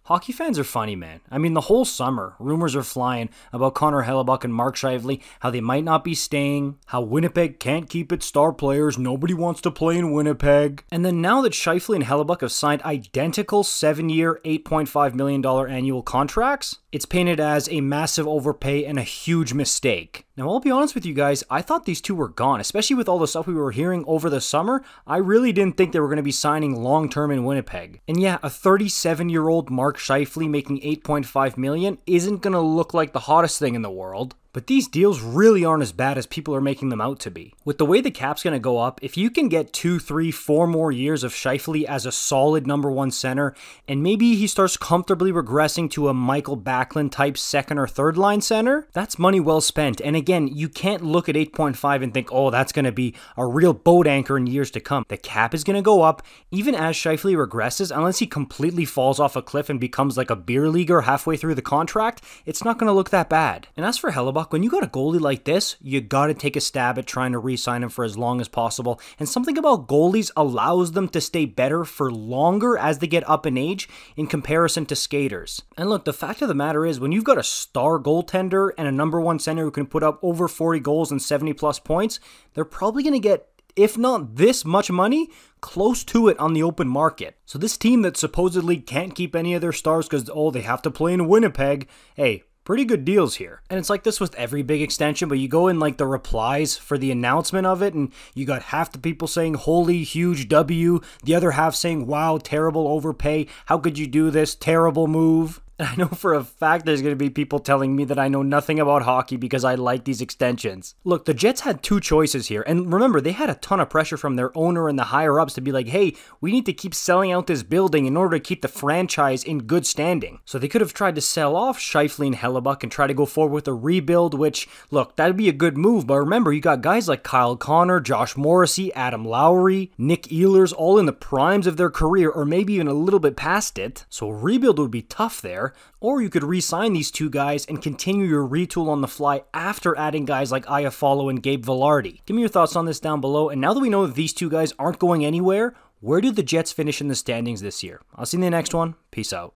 Hockey fans are funny, man. I mean, the whole summer, rumors are flying about Connor Hellebuyck and Mark Scheifele, how they might not be staying, how Winnipeg can't keep its star players, nobody wants to play in Winnipeg. And then now that Scheifele and Hellebuyck have signed identical 7-year, $8.5 million annual contracts, it's painted as a massive overpay and a huge mistake. Now, I'll be honest with you guys, I thought these two were gone, especially with all the stuff we were hearing over the summer. I really didn't think they were going to be signing long-term in Winnipeg. And yeah, a 37-year-old Mark Scheifele making $8.5 million isn't going to look like the hottest thing in the world. But these deals really aren't as bad as people are making them out to be. With the way the cap's going to go up, if you can get 2, 3, 4 more years of Scheifele as a solid number 1 center, and maybe he starts comfortably regressing to a Michael Backlund type second or third line center, that's money well spent. And again, you can't look at 8.5 and think, oh, that's going to be a real boat anchor in years to come. The cap is going to go up, even as Scheifele regresses, unless he completely falls off a cliff and becomes like a beer leaguer halfway through the contract, it's not going to look that bad. And as for Hellebuyck, when you got a goalie like this, you gotta take a stab at trying to re-sign him for as long as possible. And something about goalies allows them to stay better for longer as they get up in age in comparison to skaters. And look, the fact of the matter is, when you've got a star goaltender and a number 1 center who can put up over 40 goals and 70 plus points, they're probably gonna get, if not this much money, close to it on the open market. So this team that supposedly can't keep any of their stars because, oh, they have to play in Winnipeg, hey, pretty good deals here. And it's like this with every big extension, but you go in like the replies for the announcement of it, and you got half the people saying, holy, huge W, the other half saying, wow, terrible overpay, how could you do this, terrible move. And I know for a fact there's going to be people telling me that I know nothing about hockey because I like these extensions. Look, the Jets had 2 choices here, and remember, they had a ton of pressure from their owner and the higher-ups to be like, hey, we need to keep selling out this building in order to keep the franchise in good standing. So they could have tried to sell off Scheifele and Hellebuyck and try to go forward with a rebuild, which, look, that would be a good move, but remember, you got guys like Kyle Connor, Josh Morrissey, Adam Lowry, Nick Ehlers, all in the primes of their career, or maybe even a little bit past it, so a rebuild would be tough there. Or you could re-sign these 2 guys and continue your retool on the fly after adding guys like Iafallo and Gabe Vilardi. Give me your thoughts on this down below, and now that we know that these 2 guys aren't going anywhere, where do the Jets finish in the standings this year? I'll see you in the next one. Peace out.